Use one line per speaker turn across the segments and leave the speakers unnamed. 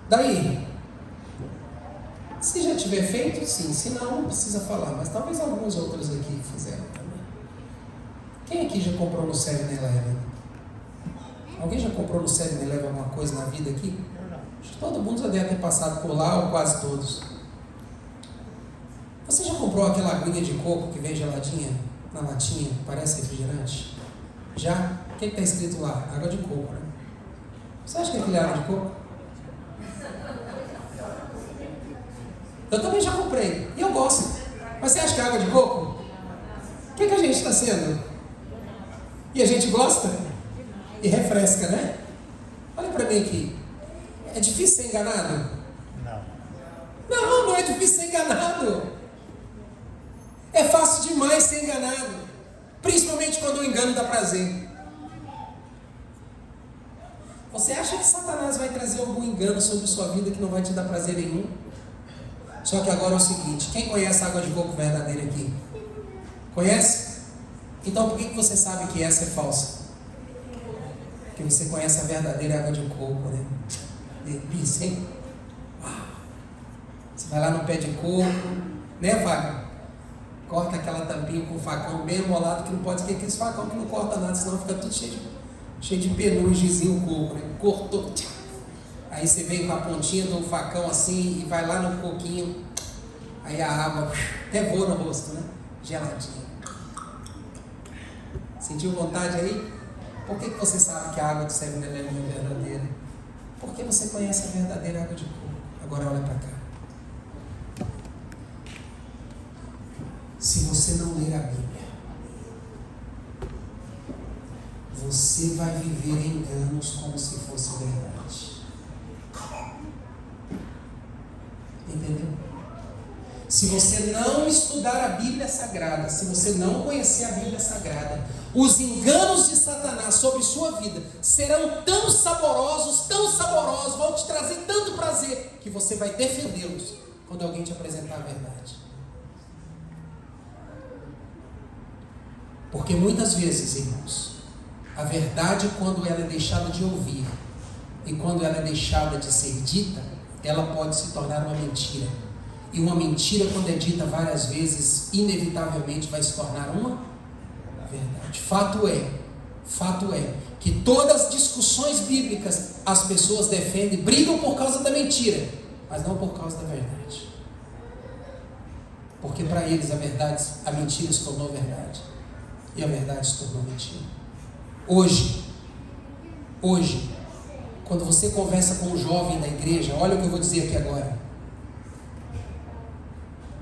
Daí, se já tiver feito, sim. Se não, não precisa falar. Mas talvez alguns outros aqui fizeram também. Quem aqui já comprou no 7-Eleven? Alguém já comprou no 7-Eleven alguma coisa na vida aqui? Acho que todo mundo já deve ter passado por lá, ou quase todos. Você já comprou aquela aguinha de coco que vem geladinha na latinha, parece refrigerante? Já? O que está escrito lá? Água de coco, né? Você acha que aquilo é água de coco? Eu também já comprei, e eu gosto. Mas você acha que é água de coco? O que a gente está sendo? E a gente gosta? E refresca, né? Olha para mim aqui. É difícil ser enganado? Não, não é difícil ser enganado. É fácil demais ser enganado. Principalmente quando o engano dá prazer. Você acha que Satanás vai trazer algum engano sobre sua vida que não vai te dar prazer nenhum? Só que agora é o seguinte, quem conhece a água de coco verdadeira aqui? Conhece? Então por que você sabe que essa é falsa? Porque você conhece a verdadeira água de coco, né? Delícia, hein? Você vai lá no pé de coco, né, Fábio? Corta aquela tampinha com o facão bem amolado, que não pode ter aqueles facão que não corta nada, senão fica tudo cheio de penugemzinho o coco, né? Cortou. Aí você vem com a pontinha do facão assim e vai lá no coquinho. Aí a água até voa no rosto, né? Geladinha. Sentiu vontade aí? Por que você sabe que a água de 7-Eleven é verdadeira? Porque você conhece a verdadeira água de coco. Agora olha para cá. Se você não ler a Bíblia, você vai viver enganos como se fosse verdade. Entendeu? Se você não estudar a Bíblia Sagrada, se você não conhecer a Bíblia Sagrada, os enganos de Satanás sobre sua vida serão tão saborosos, vão te trazer tanto prazer, que você vai defendê-los quando alguém te apresentar a verdade. Porque muitas vezes, irmãos, a verdade, quando ela é deixada de ouvir e quando ela é deixada de ser dita, ela pode se tornar uma mentira. E uma mentira, quando é dita várias vezes, inevitavelmente vai se tornar uma verdade. Fato é que todas as discussões bíblicas as pessoas defendem, brigam por causa da mentira, mas não por causa da verdade. Porque para eles a mentira se tornou verdade. E a verdade se tornou mentira. Hoje, quando você conversa com um jovem da igreja, olha o que eu vou dizer aqui agora.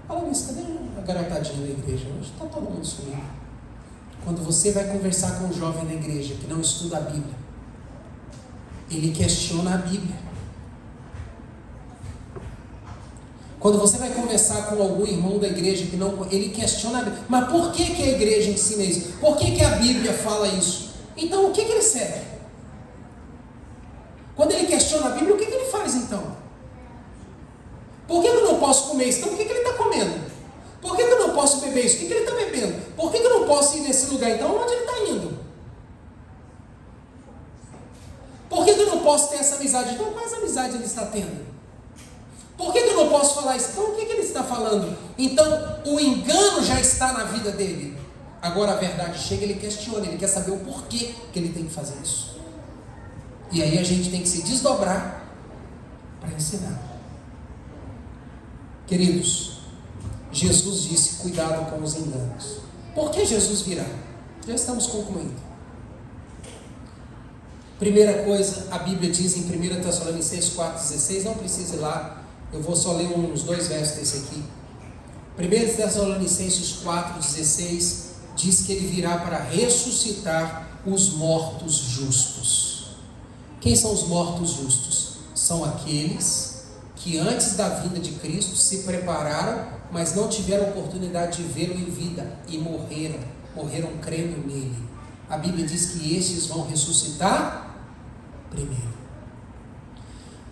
Fala nisso, cadê a garotadinha da igreja? Hoje está todo mundo sumindo. Quando você vai conversar com um jovem da igreja que não estuda a Bíblia, ele questiona a Bíblia. Quando você vai conversar com algum irmão da igreja que não, ele questiona a Bíblia. Mas por que a igreja ensina isso? Por que a Bíblia fala isso? Então o que ele serve? Quando ele questiona a Bíblia, o que ele faz então? Por que eu não posso comer isso? Então o que ele está comendo? Por que eu não posso beber isso? O que ele está bebendo? Por que eu não posso ir nesse lugar? Então onde ele está indo? Por que eu não posso ter essa amizade? Então quais amizades ele está tendo? Por que eu não posso falar isso? Então o que ele está falando? Então o engano já está na vida dele. Agora a verdade chega, ele questiona, ele quer saber o porquê que ele tem que fazer isso. E aí a gente tem que se desdobrar para ensinar. Queridos, Jesus disse, cuidado com os enganos. Por que Jesus virá? Já estamos concluindo. Primeira coisa, a Bíblia diz em 1 Tessalonicenses 4,16, não precisa ir lá, eu vou só ler uns 2 versos desse aqui. 1 Tessalonicenses 4,16 diz que ele virá para ressuscitar os mortos justos. Quem são os mortos justos? São aqueles que antes da vinda de Cristo se prepararam, mas não tiveram oportunidade de vê-lo em vida e morreram crendo nele. A Bíblia diz que esses vão ressuscitar primeiro.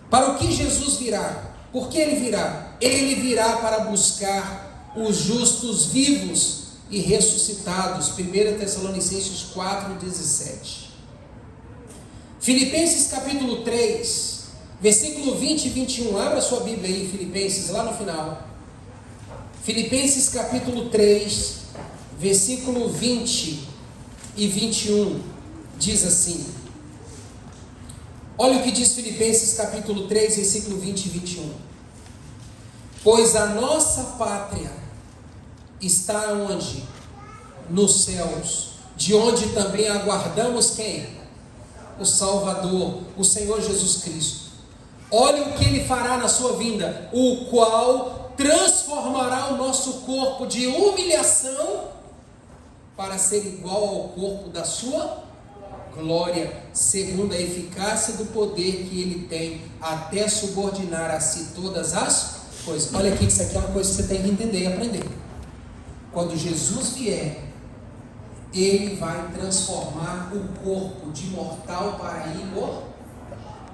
Para o que Jesus virá? Por que ele virá? Ele virá para buscar os justos vivos e ressuscitados. 1 Tessalonicenses 4,17. Filipenses capítulo 3, Versículo 20 e 21, abra sua Bíblia aí, Filipenses, lá no final. Filipenses capítulo 3, versículo 20 e 21, diz assim. Olha o que diz Filipenses capítulo 3, versículo 20 e 21. Pois a nossa pátria está onde? Nos céus, de onde também aguardamos quem? O Salvador, o Senhor Jesus Cristo. Olha o que Ele fará na sua vinda, o qual transformará o nosso corpo de humilhação para ser igual ao corpo da sua glória, segundo a eficácia do poder que Ele tem, até subordinar a si todas as coisas. Olha aqui, que isso aqui é uma coisa que você tem que entender e aprender. Quando Jesus vier, Ele vai transformar o corpo de mortal para imortal.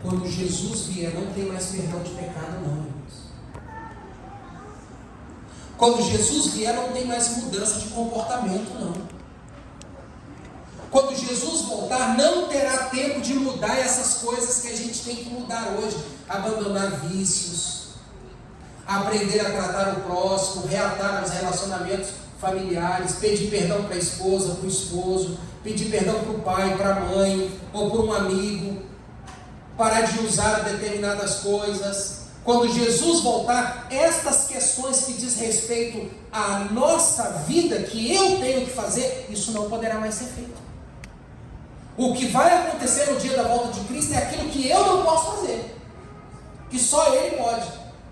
Quando Jesus vier, não tem mais perdão de pecado, não, irmãos. Quando Jesus vier, não tem mais mudança de comportamento, não. Quando Jesus voltar, não terá tempo de mudar essas coisas que a gente tem que mudar hoje. Abandonar vícios, aprender a tratar o próximo, reatar os relacionamentos familiares, pedir perdão para a esposa, para o esposo, pedir perdão para o pai, para a mãe, ou para um amigo, parar de usar determinadas coisas. Quando Jesus voltar, estas questões que diz respeito à nossa vida, que eu tenho que fazer, isso não poderá mais ser feito. O que vai acontecer no dia da volta de Cristo é aquilo que eu não posso fazer, que só Ele pode,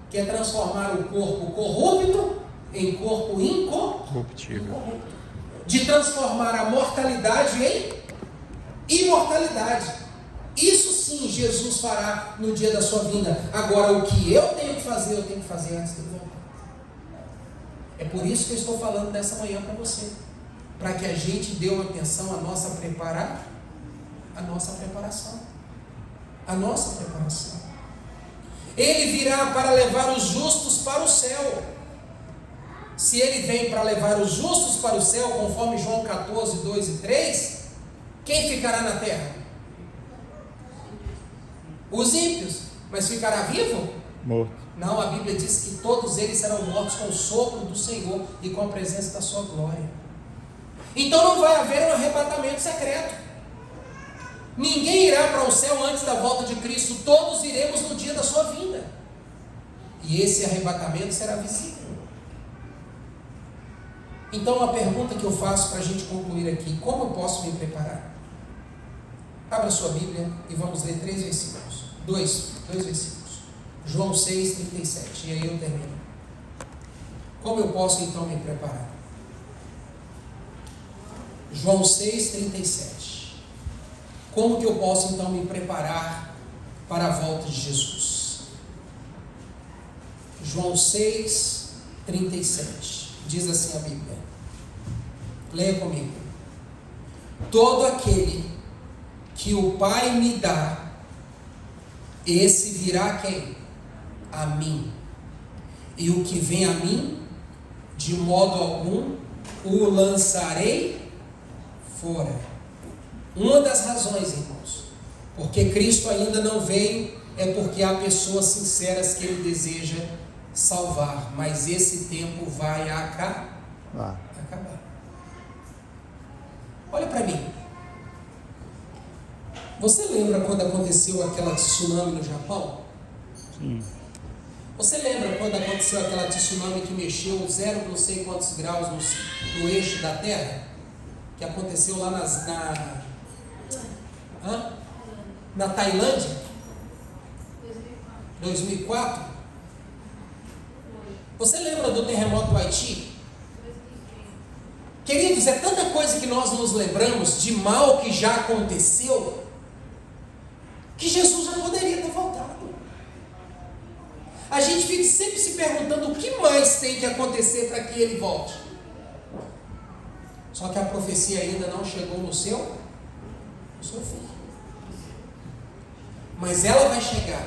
que é transformar o corpo corrupto em corpo incorruptível, de transformar a mortalidade em imortalidade. Isso sim Jesus fará no dia da sua vinda. Agora, o que eu tenho que fazer antes de voltar. É por isso que eu estou falando dessa manhã para você, para que a gente dê uma atenção à nossa preparação. Ele virá para levar os justos para o céu. Se Ele vem para levar os justos para o céu, conforme João 14, 2 e 3, quem ficará na terra? Os ímpios. Mas ficará vivo?
Morto.
Não, a Bíblia diz que todos eles serão mortos com o sopro do Senhor e com a presença da sua glória. Então não vai haver um arrebatamento secreto. Ninguém irá para o céu antes da volta de Cristo. Todos iremos no dia da sua vinda. E esse arrebatamento será visível. Então a pergunta que eu faço para a gente concluir aqui: como eu posso me preparar? Abra sua Bíblia e vamos ler 3 versículos. Dois versículos. João 6, 37. E aí eu termino. Como eu posso então me preparar? João 6, 37. Como que eu posso então me preparar para a volta de Jesus? João 6, 37. Diz assim a Bíblia. Leia comigo. Todo aquele que o Pai me dá, esse virá quem? A mim. E o que vem a mim, de modo algum, o lançarei fora. Uma das razões, irmãos, porque Cristo ainda não veio, é porque há pessoas sinceras que Ele deseja salvar. Mas esse tempo vai acabar. Olha para mim. Você lembra quando aconteceu aquela tsunami no Japão?
Sim.
Você lembra quando aconteceu aquela tsunami que mexeu 0 não sei quantos graus no eixo da Terra? Que aconteceu lá na Tailândia? 2004? Você lembra do terremoto do Haiti? Queridos, é tanta coisa que nós nos lembramos de mal que já aconteceu, que Jesus já poderia ter voltado. A gente fica sempre se perguntando o que mais tem que acontecer para que Ele volte. Só que a profecia ainda não chegou no seu fim. Mas ela vai chegar.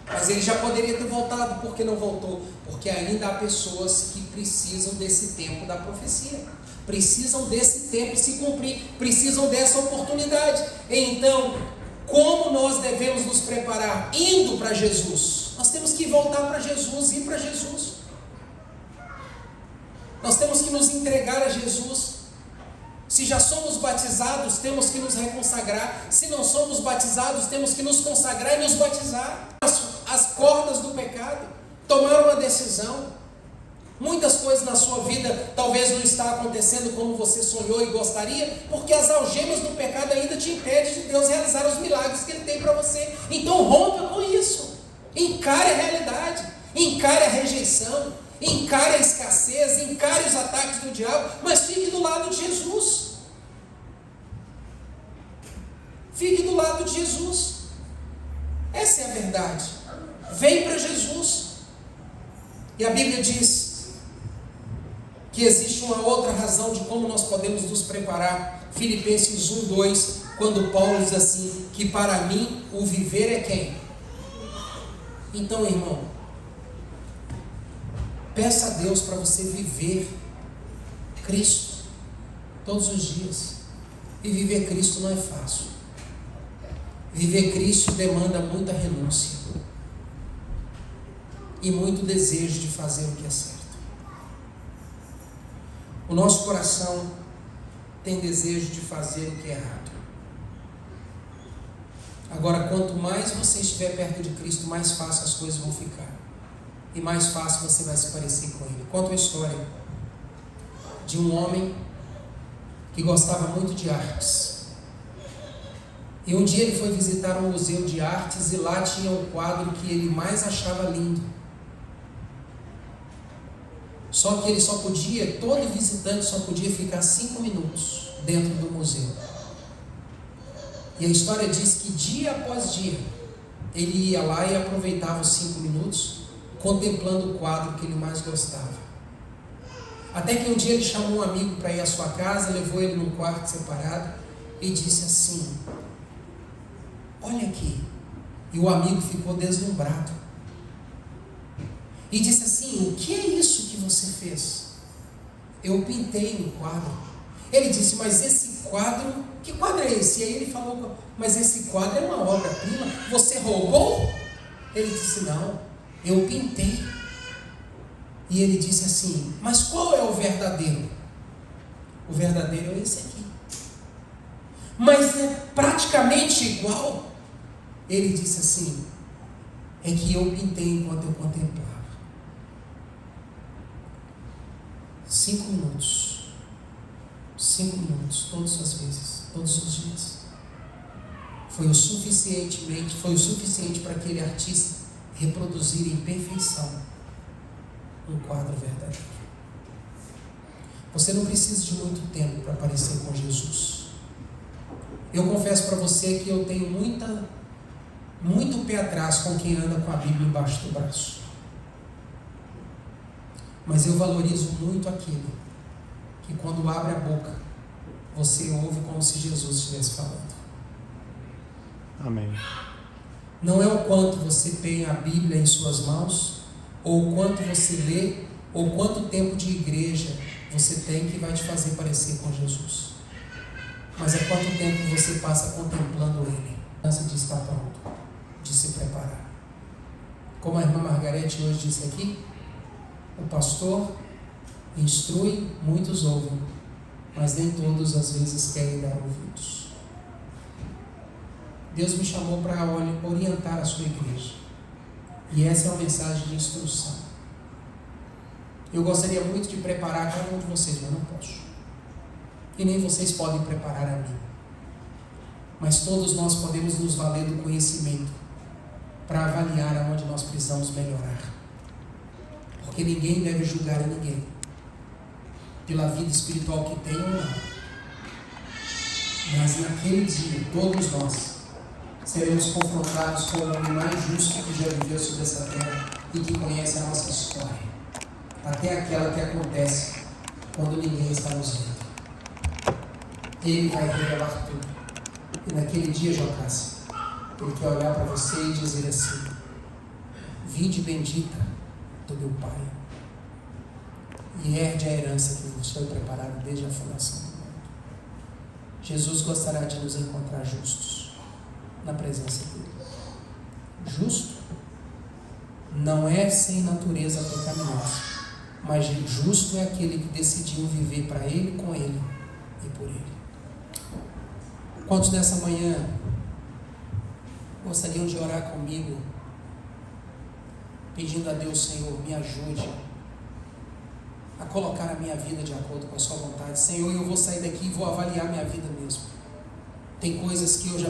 Mas Ele já poderia ter voltado. Por que não voltou? Porque ainda há pessoas que precisam desse tempo da profecia. Precisam desse tempo se cumprir. Precisam dessa oportunidade. Então, Como nós devemos nos preparar? Indo para Jesus. Nós temos que voltar para Jesus, ir para Jesus. Nós temos que nos entregar a Jesus. Se já somos batizados, temos que nos reconsagrar. Se não somos batizados, temos que nos consagrar e nos batizar. As cordas do pecado, tomar uma decisão. Muitas coisas na sua vida talvez não está acontecendo como você sonhou e gostaria, porque as algemas do pecado ainda te impedem de Deus realizar os milagres que Ele tem para você. Então rompa com isso. Encare a realidade, encare a rejeição, encare a escassez, encare os ataques do diabo, mas fique do lado de Jesus. Fique do lado de Jesus. Essa é a verdade. Vem para Jesus. E a Bíblia diz que existe uma outra razão de como nós podemos nos preparar. Filipenses 1:2, quando Paulo diz assim, que para mim o viver é quem? Então, irmão, peça a Deus para você viver Cristo todos os dias. E viver Cristo não é fácil. Viver Cristo demanda muita renúncia e muito desejo de fazer o que é certo. O nosso coração tem desejo de fazer o que é errado. Agora, quanto mais você estiver perto de Cristo, mais fácil as coisas vão ficar. E mais fácil você vai se parecer com Ele. Conta uma história de um homem que gostava muito de artes. E um dia ele foi visitar um museu de artes e lá tinha um quadro que ele mais achava lindo. Só que ele todo visitante só podia ficar 5 minutos dentro do museu. E a história diz que dia após dia, ele ia lá e aproveitava os 5 minutos, contemplando o quadro que ele mais gostava. Até que um dia ele chamou um amigo para ir à sua casa, levou ele num quarto separado e disse assim, olha aqui. E o amigo ficou deslumbrado. E disse assim, o que é isso que você fez? Eu pintei um quadro. Ele disse, mas esse quadro, que quadro é esse? E aí ele falou, mas esse quadro é uma obra-prima, você roubou? Ele disse, não, eu pintei. E ele disse assim, mas qual é o verdadeiro? O verdadeiro é esse aqui. Mas é praticamente igual. Ele disse assim, é que eu pintei enquanto eu contemplava. 5 minutos. 5 minutos, todas as vezes, todos os dias. Foi o suficiente para aquele artista reproduzir em perfeição um quadro verdadeiro. Você não precisa de muito tempo para parecer com Jesus. Eu confesso para você que eu tenho muito pé atrás com quem anda com a Bíblia embaixo do braço. Mas eu valorizo muito aquele que quando abre a boca, você ouve como se Jesus estivesse falando.
Amém.
Não é o quanto você tem a Bíblia em suas mãos, ou o quanto você lê, ou quanto tempo de igreja você tem que vai te fazer parecer com Jesus. Mas é quanto tempo você passa contemplando Ele, antes de estar pronto, de se preparar. Como a irmã Margarete hoje disse aqui, o pastor instrui, muitos ouvem, mas nem todos às vezes querem dar ouvidos. Deus me chamou para orientar a sua igreja. E essa é uma mensagem de instrução. Eu gostaria muito de preparar cada um de vocês, mas não posso. E nem vocês podem preparar a mim. Mas todos nós podemos nos valer do conhecimento para avaliar aonde nós precisamos melhorar. Porque ninguém deve julgar a ninguém pela vida espiritual que tem ou não. Mas naquele dia, todos nós seremos confrontados com o homem mais justo que já viveu sobre essa terra e que conhece a nossa história, até aquela que acontece quando ninguém está nos vendo. Ele vai revelar tudo. E naquele dia, Jocássia, Ele quer olhar para você e dizer assim: vinde bendita do meu Pai, e herde a herança que nos foi preparada desde a fundação do mundo. Jesus gostará de nos encontrar justos. na presença dele. Justo não é sem natureza pecaminosa, mas justo é aquele que decidiu viver para ele, com ele e por ele. Quantos nessa manhã gostariam de orar comigo, pedindo a Deus: Senhor, me ajude a colocar a minha vida de acordo com a sua vontade. Senhor, eu vou sair daqui e vou avaliar minha vida mesmo. Tem coisas que eu já